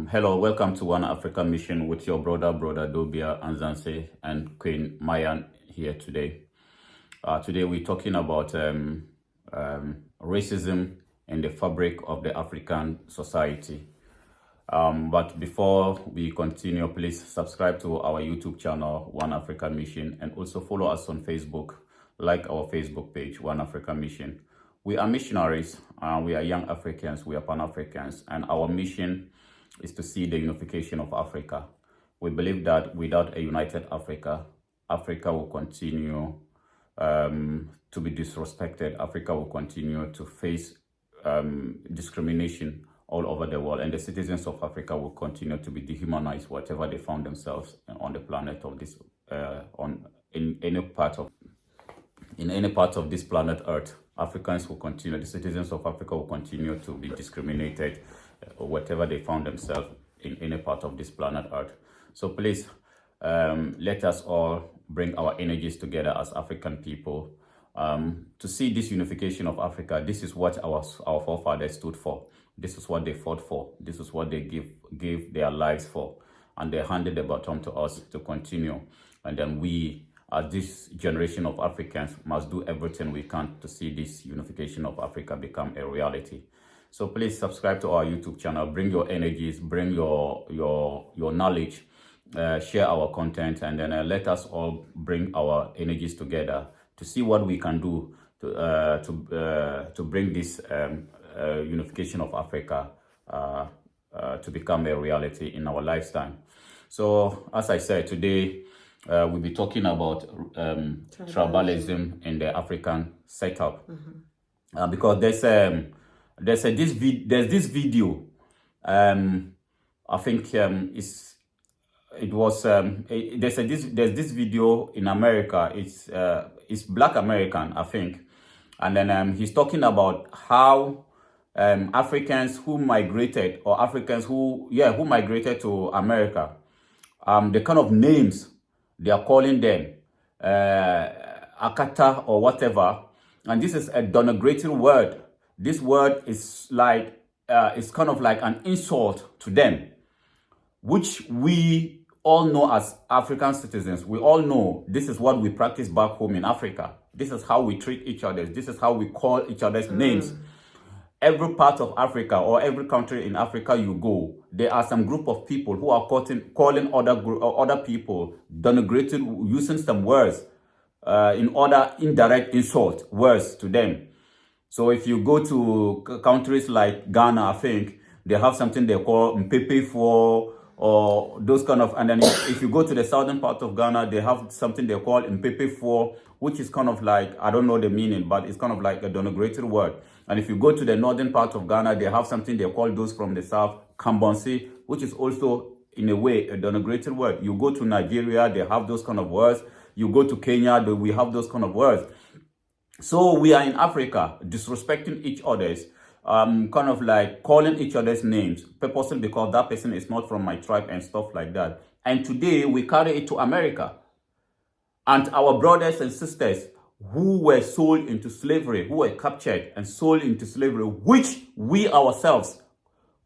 Hello, welcome to One Africa Mission with your brother Dobia Anzanse and Queen Mayan here today. Today we're talking about racism in the fabric of the African society. But before we continue, please subscribe to our YouTube channel, One Africa Mission, and also follow us on Facebook, like our Facebook page, One Africa Mission. We are missionaries, we are young Africans, we are Pan-Africans, and our mission is to see the unification of Africa. We believe that without a united Africa, Africa will continue to be disrespected. Africa will continue to face discrimination all over the world, and the citizens of Africa will continue to be dehumanized whatever they found themselves on the planet of this, in any part of this planet Earth. Africans will continue, the citizens of Africa will continue to be discriminated whatever they found themselves in any part of this planet Earth. So please, let us all bring our energies together as African people to see this unification of Africa. This is what our forefathers stood for. This is what they fought for. This is what they gave their lives for. And they handed the baton to us to continue. And then we, as this generation of Africans, must do everything we can to see this unification of Africa become a reality. So please subscribe to our YouTube channel, bring your energies, bring your knowledge, share our content, and then let us all bring our energies together to see what we can do to bring this unification of Africa to become a reality in our lifetime. So as I said, today we'll be talking about tribalism in the African setup, because there's this video. I think there's this video in America. It's Black American, I think, and then he's talking about how Africans who migrated, or Africans who migrated to America, the kind of names they are calling them, Akata or whatever, and this is a denigrating word. This word is like, it's kind of like an insult to them, which we all know as African citizens. We all know this is what we practice back home in Africa. This is how we treat each other. This is how we call each other's names. Every part of Africa or every country in Africa you go, there are some group of people who are calling other people, denigrating, using some words in other indirect insult words to them. So if you go to countries like Ghana, I think they have something they call Mpepe for, or those kind of, and then if you go to the southern part of Ghana, they have something they call Mpepe for, which is kind of like, I don't know the meaning, but it's kind of like a denigrated word. And if you go to the northern part of Ghana, they have something they call, those from the south, Kambonsi, which is also in a way a denigrated word. You go to Nigeria, they have those kind of words. You go to Kenya, we have those kind of words. So we are in Africa disrespecting each other's, kind of like calling each other's names, purposely because that person is not from my tribe and stuff like that. And today we carry it to America. And our brothers and sisters who were sold into slavery, who were captured and sold into slavery, which we ourselves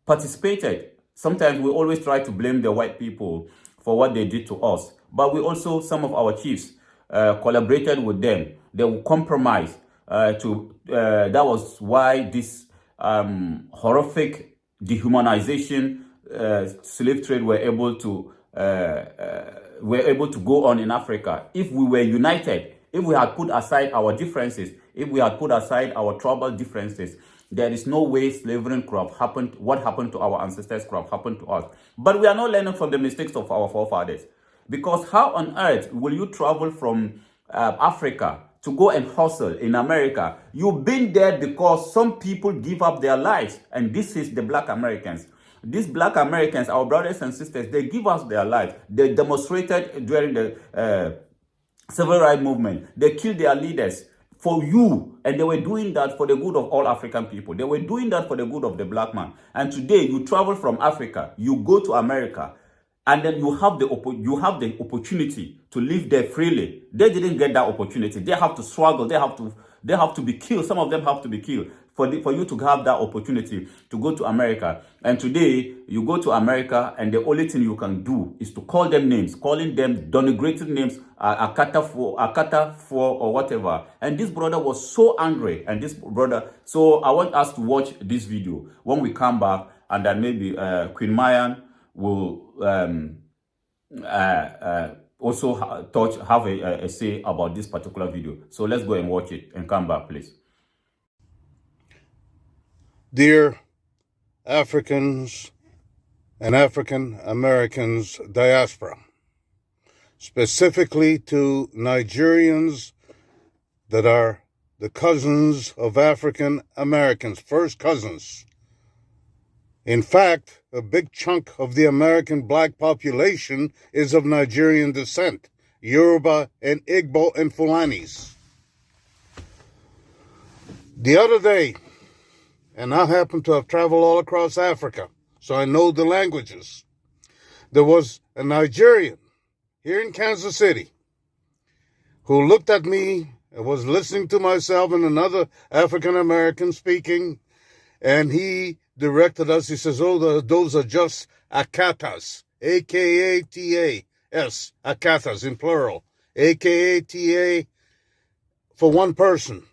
participated. Sometimes we always try to blame the white people for what they did to us. But we also, some of our chiefs collaborated with them. They will compromise that was why this horrific dehumanization slave trade were able to go on in Africa. If we were united, if we had put aside our differences, if we had put aside our tribal differences, there is no way slavery could have happened. What happened to our ancestors could have happened to us. But we are not learning from the mistakes of our forefathers. Because how on earth will you travel from Africa to go and hustle in America? You've been there because some people give up their lives. And this is the Black Americans. These Black Americans, our brothers and sisters, they give us their lives. They demonstrated during the civil rights movement. They killed their leaders for you. And they were doing that for the good of all African people. They were doing that for the good of the black man. And today you travel from Africa, you go to America, and then you have the opportunity to live there freely. They didn't get that opportunity. They have to struggle. They have to be killed. Some of them have to be killed for you to have that opportunity to go to America. And today, you go to America, and the only thing you can do is to call them names, calling them denigrating names, Akata for, or whatever. And this brother was so angry, so I want us to watch this video. When we come back, and then maybe Queen Mayan will also have a say about this particular video. So let's go and watch it and come back, please. Dear Africans and African Americans diaspora, specifically to Nigerians that are the cousins of African Americans, first cousins. In fact, a big chunk of the American black population is of Nigerian descent, Yoruba and Igbo and Fulanis. The other day, and I happen to have traveled all across Africa, so I know the languages, there was a Nigerian here in Kansas City who looked at me and was listening to myself and another African American speaking, and he directed us. He says, oh, those are just Akatas, A-K-A-T-A-S, Akatas in plural, A-K-A-T-A for one person.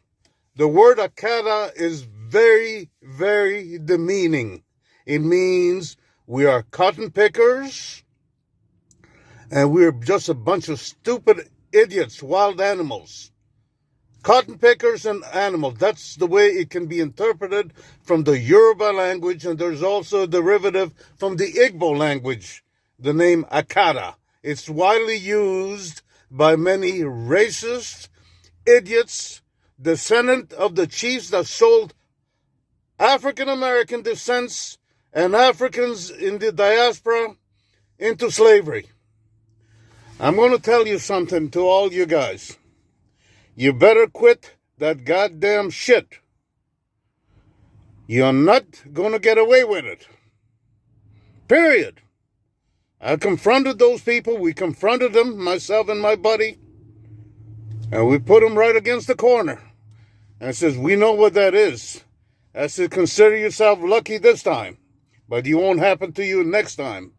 The word Akata is very, very demeaning. It means we are cotton pickers, and we're just a bunch of stupid idiots, wild animals. Cotton pickers and animals. That's the way it can be interpreted from the Yoruba language, and there's also a derivative from the Igbo language, the name Akata. It's widely used by many racist idiots, descendant of the chiefs that sold African American descents and Africans in the diaspora into slavery. I'm going to tell you something to all you guys. You better quit that goddamn shit. You're not going to get away with it. Period. I confronted those people. We confronted them, myself and my buddy, and we put them right against the corner. And says, we know what that is. I said, consider yourself lucky this time, but it won't happen to you next time.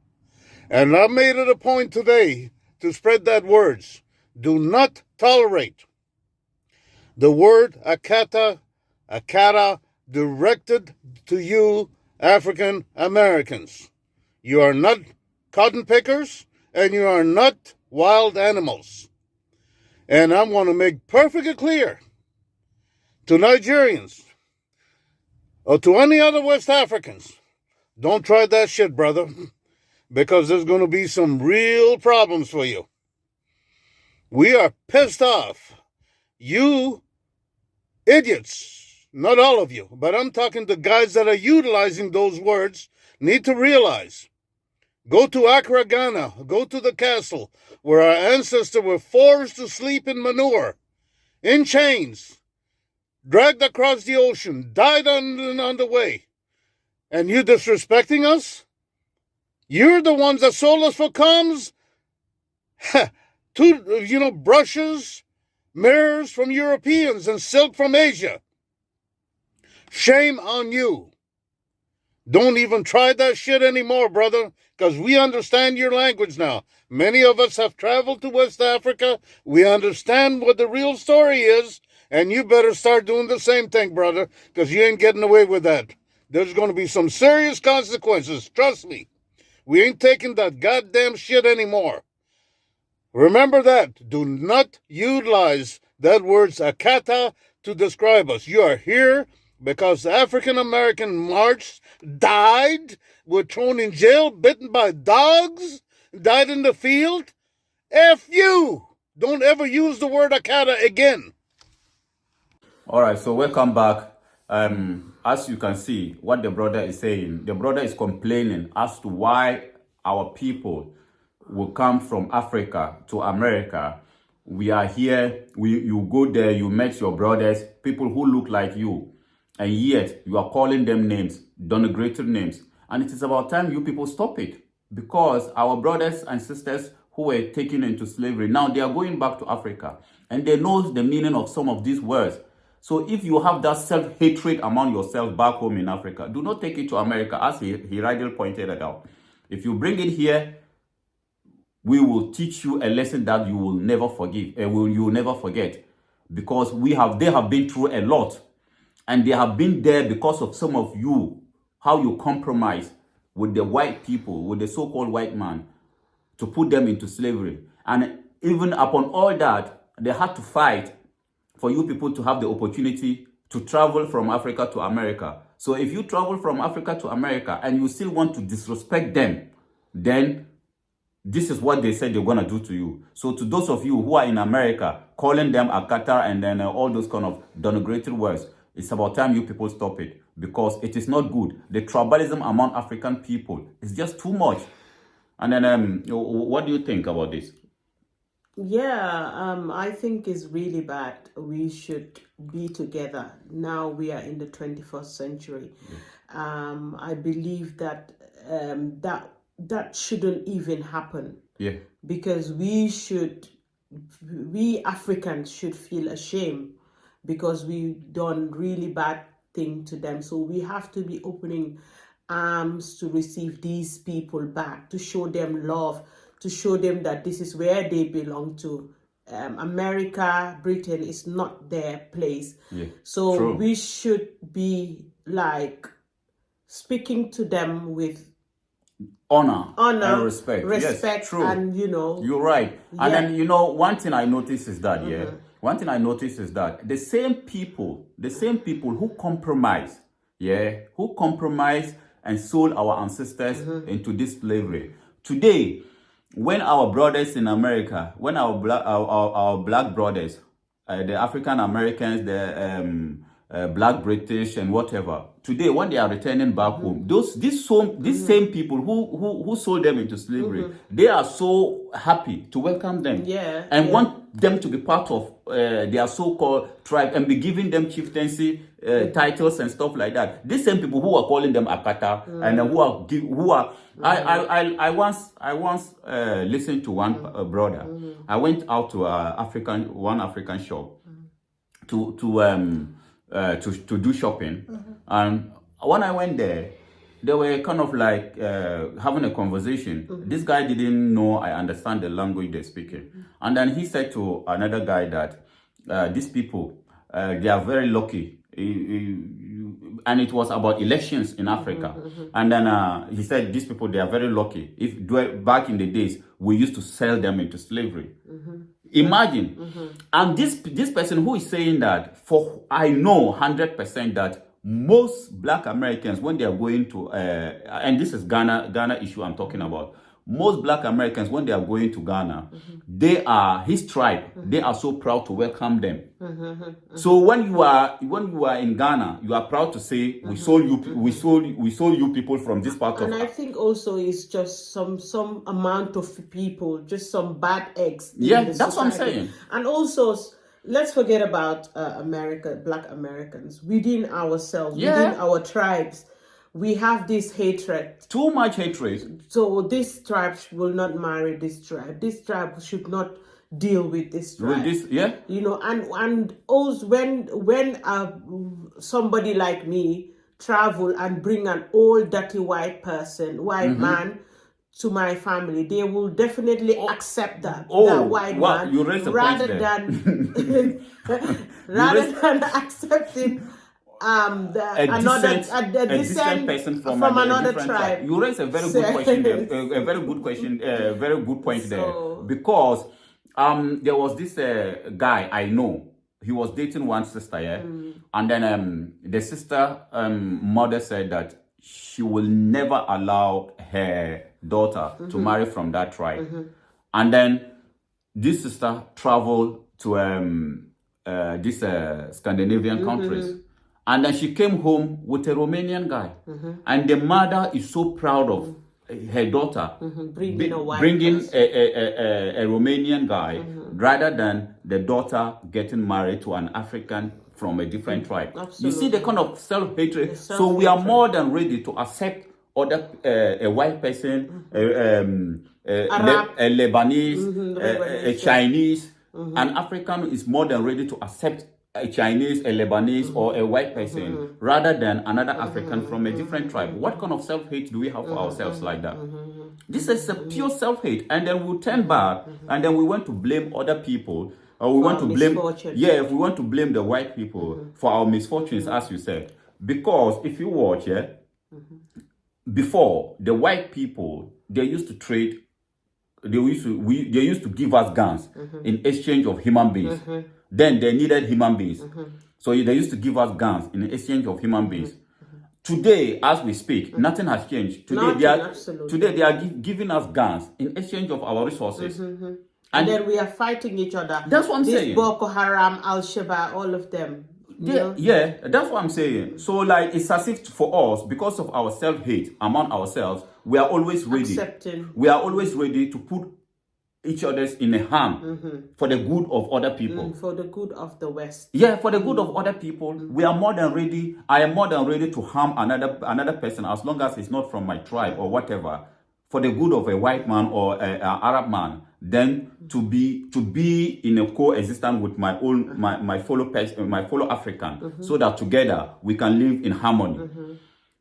And I made it a point today to spread that words. Do not tolerate the word Akata, directed to you African Americans. You are not cotton pickers, and you are not wild animals. And I want to make perfectly clear to Nigerians or to any other West Africans, don't try that shit, brother, because there's going to be some real problems for you. We are pissed off. You idiots, not all of you, but I'm talking to guys that are utilizing those words, need to realize. Go to Accra, Ghana, go to the castle where our ancestors were forced to sleep in manure, in chains, dragged across the ocean, died on the way. And you disrespecting us? You're the ones that sold us for combs? Brushes, mirrors from Europeans and silk from Asia. Shame on you. Don't even try that shit anymore, brother, because we understand your language now. Many of us have traveled to West Africa. We understand what the real story is, and you better start doing the same thing, brother, because you ain't getting away with that. There's going to be some serious consequences. Trust me. We ain't taking that goddamn shit anymore. Remember that. Do not utilize that word Akata to describe us. You are here because African American marched, died, were thrown in jail, bitten by dogs, died in the field. F you. Don't ever use the word Akata again. All right, so welcome back. As you can see, what the brother is saying, the brother is complaining as to why our people will come from Africa to America. We are here, you go there, you met your brothers, people who look like you, and yet you are calling them names, denigrated names. And it is about time you people stop it, because our brothers and sisters who were taken into slavery, now they are going back to Africa, and they know the meaning of some of these words. So if you have that self-hatred among yourself back home in Africa, do not take it to America, as he rightly pointed it out. If you bring it here, we will teach you a lesson that you will never forgive, you will never forget, because they have been through a lot, and they have been there because of some of you, how you compromise with the white people, with the so-called white man, to put them into slavery. And even upon all that, they had to fight for you people to have the opportunity to travel from Africa to America. So if you travel from Africa to America and you still want to disrespect them, then this is what they said they're going to do to you. So to those of you who are in America, calling them a Qatar and then all those kind of denigrating words, it's about time you people stop it, because it is not good. The tribalism among African people is just too much. And then what do you think about this? Yeah, I think it's really bad. We should be together. Now we are in the 21st century. I believe that that shouldn't even happen. Yeah. Because we Africans should feel ashamed because we've done really bad thing to them. So we have to be opening arms to receive these people back, to show them love, to show them that this is where they belong to. America, Britain is not their place. Yeah, so true. We should be like speaking to them with honor and respect. Respect, yes, true. And you're right. Yeah. And then one thing I notice is that one thing I notice is that the same people who compromise, who compromise and sold our ancestors into this slavery. Today, when our brothers in America, when our black brothers, the African Americans, the black British and whatever, today when they are returning back home, these same people who sold them into slavery, they are so happy to welcome them, and want them to be part of their so-called tribe and be giving them chieftaincy titles and stuff like that. These same people who are calling them Akata and who are I once listened to one brother. I went out to one African shop to do shopping, and when I went there, they were kind of like having a conversation. This guy didn't know I understand the language they're speaking, and then he said to another guy that these people they are very lucky. And it was about elections in Africa, and then he said these people, they are very lucky. Back in the days we used to sell them into slavery. Imagine. And this person who is saying that, for I know 100% that most black Americans, when they are going to and this is Ghana issue I'm talking about, most black Americans, when they are going to Ghana, they are his tribe. They are so proud to welcome them. So when you are in Ghana, you are proud to say, we sold you people from this part of. And I think also it's just some amount of people, just some bad eggs. That's what I'm saying. And also, let's forget about black Americans within ourselves, within our tribes. We have this hatred. Too much hatred. So this tribe will not marry this tribe. This tribe should not deal with this tribe. And also when somebody like me travel and bring an old dirty white man to my family, they will definitely accept that white man, you raised a rather point there. than accepting a decent person from another tribe. You raise a very good question there, a very good question, very good point there, because there was this guy I know. He was dating one sister, and then the sister mother said that she will never allow her daughter to marry from that tribe. And then this sister traveled to these Scandinavian countries. And then she came home with a Romanian guy. And the mother is so proud of her daughter bringing a Romanian guy rather than the daughter getting married to an African from a different tribe. Absolutely. You see the kind of self-hatred. So we are more than ready to accept a white person, a Lebanese, a Chinese. An African is more than ready to accept a Chinese, a Lebanese, or a white person rather than another African from a different tribe. What kind of self-hate do we have for ourselves like that? This is a pure self-hate. And then we'll turn back and then we want to blame other people. Or we want to blame, we want to blame the white people for our misfortunes, as you said. Because if you watch, before, the white people, they used to trade, they used to give us guns in exchange of human beings. Then they needed human beings. So they used to give us guns in exchange of human beings. Today, as we speak, nothing has changed. Today they are giving us guns in exchange of our resources. And then we are fighting each other. That's what I'm saying. Boko Haram, Al-Shabaab, all of them. Yeah, that's what I'm saying. So like, it's as if for us, because of our self-hate among ourselves, we are always ready. We are always ready to put each other's in a harm for the good of other people. For the good of the West. Yeah, for the good of other people. We are more than ready. I am more than ready to harm another person as long as it's not from my tribe or whatever, for the good of a white man or an Arab man, then to be in a coexistence with my fellow African, so that together we can live in harmony.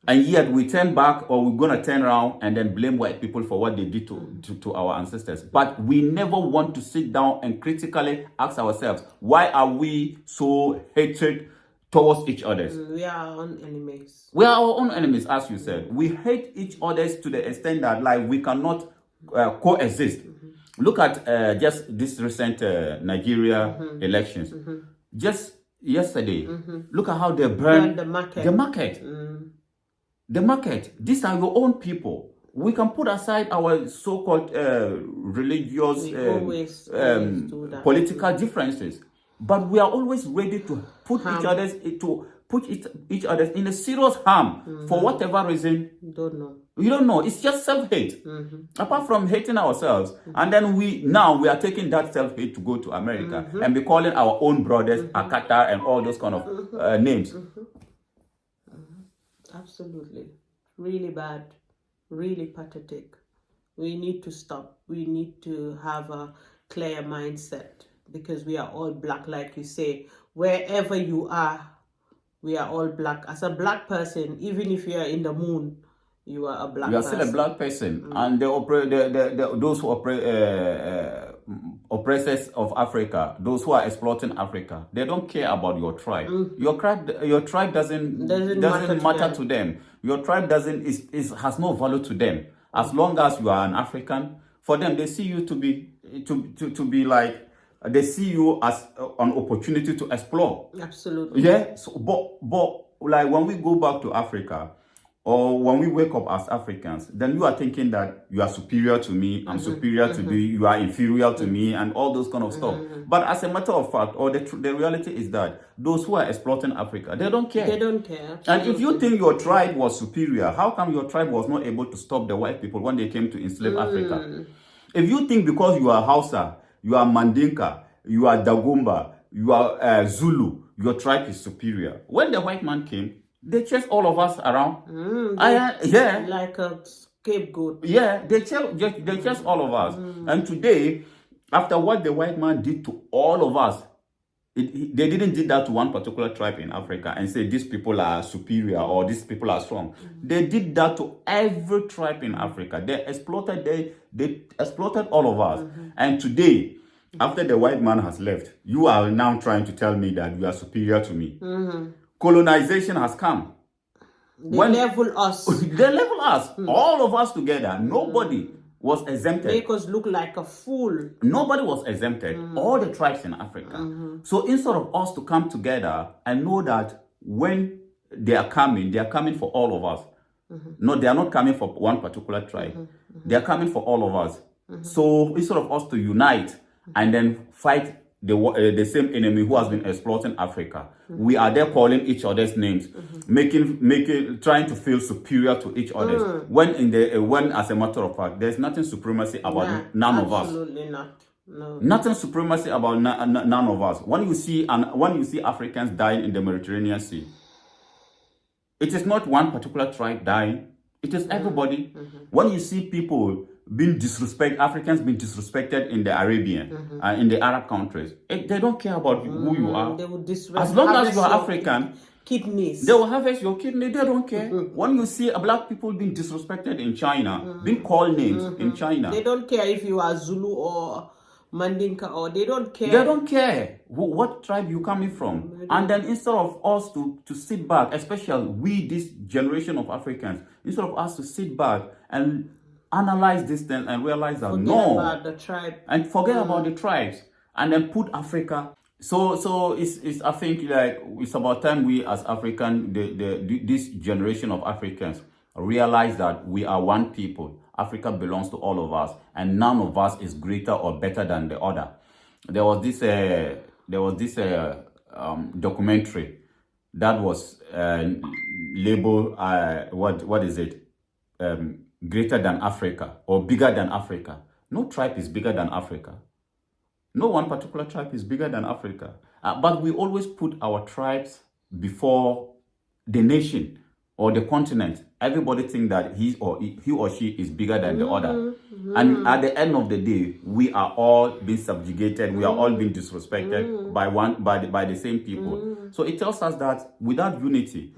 And yet we turn back, or we're gonna turn around and then blame white people for what they did to our ancestors. But we never want to sit down and critically ask ourselves, why are we so hatred towards each other? We are our own enemies. We are our own enemies, as you said. We hate each other to the extent that like we cannot coexist. Look at just this recent Nigeria elections. Just yesterday, look at how they burned the market. The market. These are your own people. We can put aside our so-called religious, political differences, but we are always ready to put each other in a serious harm for whatever reason. You don't know. It's just self-hate. Apart from hating ourselves, and then we are taking that self-hate to go to America and be calling our own brothers Akata and all those kind of names. Absolutely. Really bad. Really pathetic. We need to stop. We need to have a clear mindset, because we are all black, like you say. Wherever you are, we are all black. As a black person, even if you are in the moon, you are a black person. You are still a black person. And those who oppressors of Africa, those who are exploiting Africa, they don't care about your tribe. Your tribe doesn't matter to them. Your tribe has no value to them. As long as you are an African, for them, they see you to be like, they see you as an opportunity to explore. Absolutely. Yeah. So, but like when we go back to Africa, or when we wake up as Africans, then you are thinking that you are superior to me, I'm superior to you, you are inferior to me, and all those kind of stuff. But as a matter of fact, or the reality is that those who are exploiting Africa, they don't care. They don't care. Absolutely. And if you think your tribe was superior, how come your tribe was not able to stop the white people when they came to enslave Africa? If you think because you are Hausa, you are Mandinka, you are Dagomba, you are Zulu, your tribe is superior. When the white man came, they chased all of us around. Like a scapegoat. Yeah, they chased all of us. And today, after what the white man did to all of us, they didn't do that to one particular tribe in Africa and say these people are superior or these people are strong. They did that to every tribe in Africa. They exploited all of us. And today, after the white man has left, you are now trying to tell me that you are superior to me. Colonization has come. They level us. They level us. All of us together. Nobody was exempted. Make us look like a fool. Nobody was exempted. All the tribes in Africa. So instead of us to come together and know that when they are coming for all of us. No, they are not coming for one particular tribe. They are coming for all of us. So instead of us to unite and then fight the same enemy who has been exploiting Africa, we are there calling each other's names, trying to feel superior to each other. When as a matter of fact, there's nothing supremacy about none of us. Absolutely not. No. Nothing supremacy about none of us. When you see Africans dying in the Mediterranean Sea, it is not one particular tribe dying. It is everybody. When you see people Africans being disrespected in the Arabian, in the Arab countries. They don't care about who you are. They would As long as you are African, kidneys. they will harvest your kidney. They don't care. When you see black people being disrespected in China, being called names in China, they don't care if you are Zulu or Mandinka, or they don't care. They don't care what tribe you coming from. And then instead of us to sit back, especially we, this generation of Africans, instead of us to sit back and analyze this thing and realize that forget about the tribe. And forget about the tribes, and then put Africa. So it's I think like it's about time we as African, this generation of Africans realize that we are one people. Africa belongs to all of us, and none of us is greater or better than the other. There was this documentary that was labeled what is it? Greater than Africa or bigger than Africa. No tribe is bigger than Africa. No one particular tribe is bigger than Africa. But we always put our tribes before the nation or the continent. Everybody think that he or she is bigger than the other. And at the end of the day, we are all being subjugated. We are all being disrespected by the same people. So it tells us that without unity,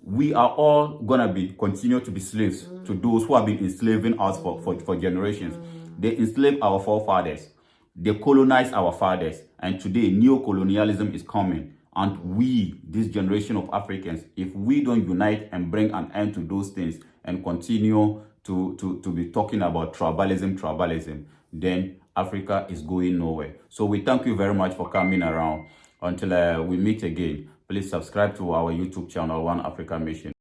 we are all gonna continue to be slaves to those who have been enslaving us for generations. They enslaved our forefathers. They colonized our fathers. And today, neo-colonialism is coming. And we, this generation of Africans, if we don't unite and bring an end to those things and continue to be talking about tribalism, then Africa is going nowhere. So we thank you very much for coming around. Until we meet again, please subscribe to our YouTube channel, One Africa Mission.